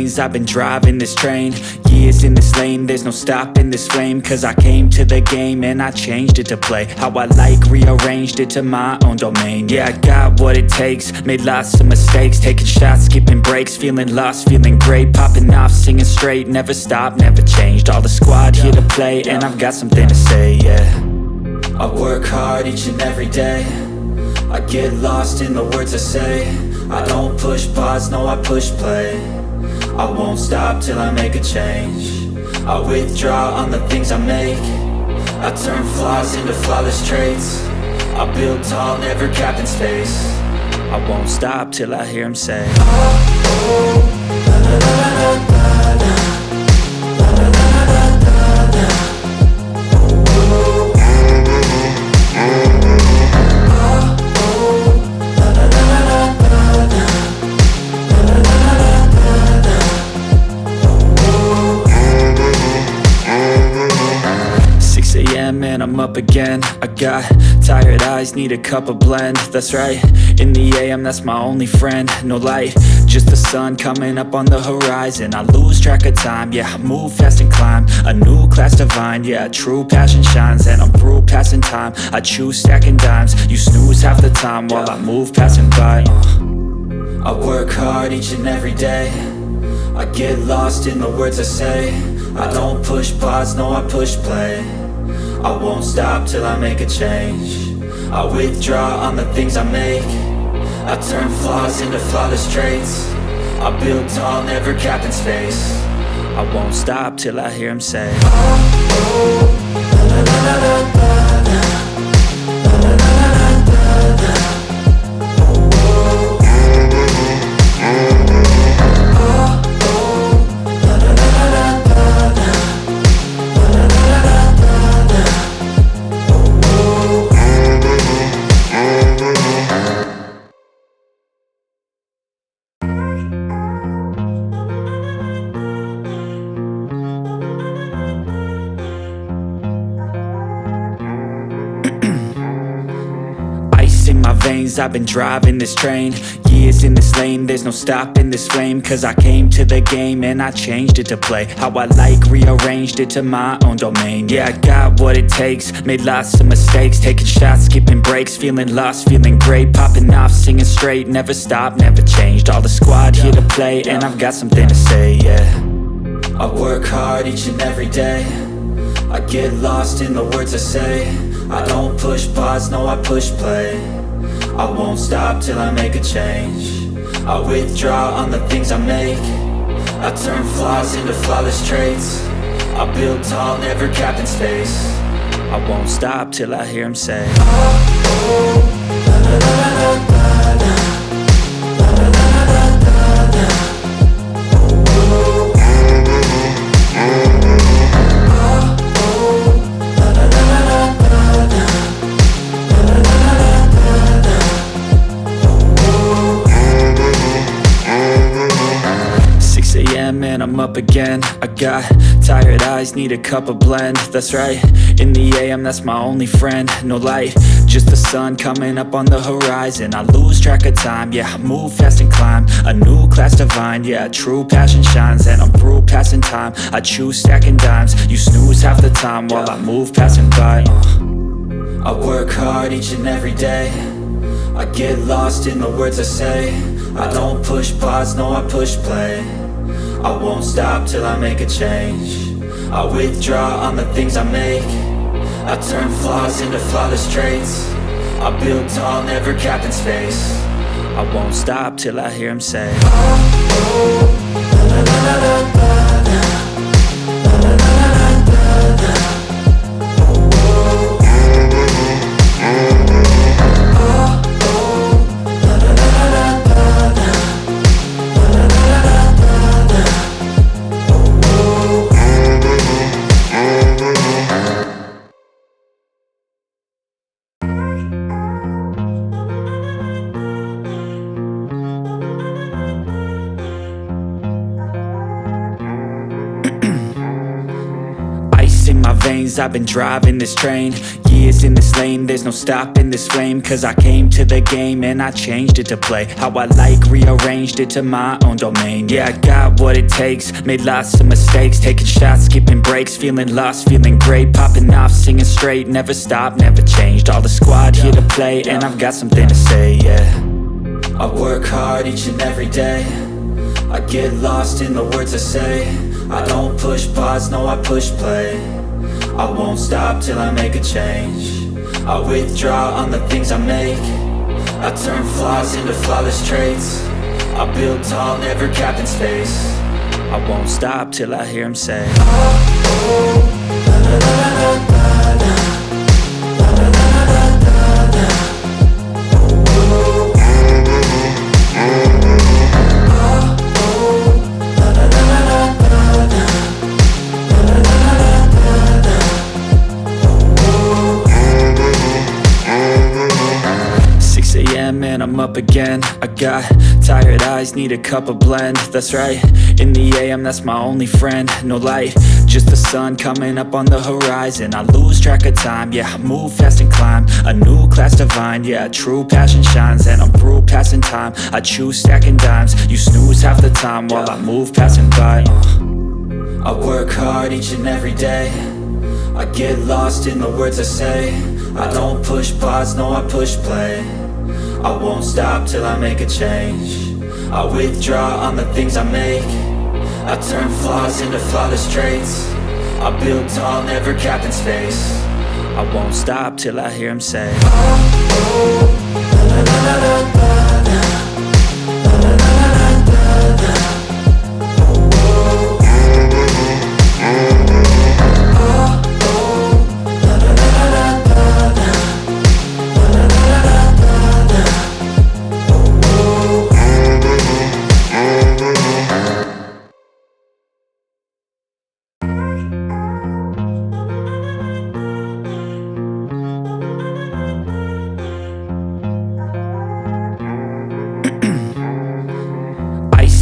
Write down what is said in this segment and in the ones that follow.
veins, I've been driving this train. Years in this lane, there's no stopping this flame. Cause I came to the game and I changed it to play how I like, rearranged it to my own domain. Yeah, I got what it takes, made lots of mistakes, taking shots, skipping breaks, feeling lost, feeling great, popping off, singing straight, never stopped, never changed. All the squad here to play, and I've got something to say, yeah. I work hard each and every day, I get lost in the words I say. I don't push pause, no, I push play. I won't stop till I make a change. I withdraw on the things I make. I turn flaws into flawless traits. I build tall, never capped in space. I won't stop till I hear him say, oh, oh, la, la, la, la, la, la, la, la, la, la, la, la. And I'm up again. I got tired eyes, need a cup of blend. That's right, in the AM, that's my only friend. No light, just the sun coming up on the horizon. I lose track of time, yeah, I move fast and climb a new class divine, yeah, true passion shines. And I'm through passing time, I choose stacking dimes. You snooze half the time while I move passing by. I work hard each and every day, I get lost in the words I say. I don't push pause, no, I push play. I won't stop till I make a change. I withdraw on the things I make. I turn flaws into flawless traits. I build tall, never capped in space. I won't stop till I hear him say, oh, oh, la, la, la, la, la, la, la, la, la, la, la, la. I've been driving this train, years in this lane, there's no stopping this flame. Cause I came to the game and I changed it to play how I like, rearranged it to my own domain. Yeah, I got what it takes, made lots of mistakes, taking shots, skipping breaks, feeling lost, feeling great, popping off, singing straight, never stopped, never changed. All the squad here to play, and I've got something to say, yeah. I work hard each and every day, I get lost in the words I say. I don't push pause, no, I push play. I won't stop till I make a change. I withdraw on the things I make. I turn flaws into flawless traits. I build tall, never capped in space. I won't stop till I hear him say, oh, oh, la, la, la, la, la, la, la, la, la, la, la, la. And I'm up again. I got tired eyes, need a cup of blend. That's right, in the AM, that's my only friend. No light, just the sun coming up on the horizon. I lose track of time, yeah, I move fast and climb a new class divine, yeah, true passion shines. And I'm through passing time, I choose stacking dimes. You snooze half the time while I move passing by. I work hard each and every day, I get lost in the words I say. I don't push pause, no, I push play. I won't stop till I make a change. I withdraw on the things I make. I turn flaws into flawless traits. I build tall, never capped in space. I won't stop till I hear him say, oh, oh, la, la, la, la, la, la, la, la, la, la, la, la. I've been driving this train, Years in this lane, there's no stopping this flame. Cause I came to the game and I changed it to play how I like, rearranged it to my own domain. Yeah, I got what it takes, made lots of mistakes, taking shots, skipping breaks, feeling lost, feeling great, popping off, singing straight, never stopped, never changed. All the squad here to play, and I've got something to say, yeah. I work hard each and every day, I get lost in the words I say. I don't push pause, no, I push play. I won't stop till I make a change. I withdraw on the things I make. I turn flaws into flawless traits. I build tall, never capped in space. I won't stop till I hear him say, oh, oh, la, la, la, la, la, la, la, la, la, la, la, la. Oh, oh, la, la, la, la, la, la, la, la, la, la, la. 6 a.m. and I'm up again. I got tired eyes, need a cup of blend. That's right, in the AM, that's my only friend. No light, just the sun coming up on the horizon. I lose track of time, yeah, I move fast and climb a new class divine, yeah, true passion shines. And I'm through passing time, I choose stacking dimes. You snooze half the time while I move passing by. I work hard each and every day, I get lost in the words I say. I don't push pause, no, I push play. I won't stop till I make a change. I withdraw on the things I make. I turn flaws into flawless traits. I build tall, never capped in space. I won't stop till I hear him say, oh, oh, la, la, la, la, la, la, la, la, la, la, la. Oh, oh, la, la, la, la, la, la, la, la, la, la.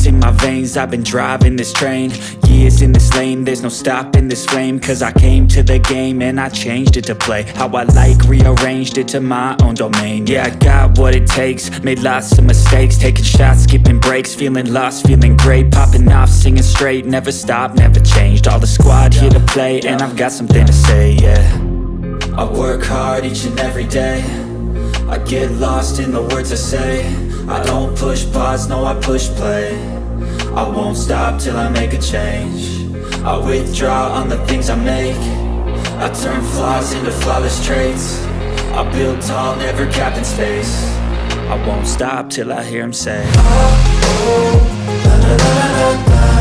In my veins, I've been driving this train. Years in this lane, there's no stopping this flame. Cause I came to the game and I changed it to play how I like, rearranged it to my own domain. Yeah, I got what it takes, made lots of mistakes, taking shots, skipping breaks, feeling lost, feeling great, popping off, singing straight, never stopped, never changed. All the squad here to play, and I've got something to say, yeah. I work hard each and every day, I get lost in the words I say. I don't push pause, no, I push play. I won't stop till I make a change. I withdraw on the things I make. I turn flaws into flawless traits. I build tall, never capped in space. I won't stop till I hear him say, oh, oh, la, la, la, la, la.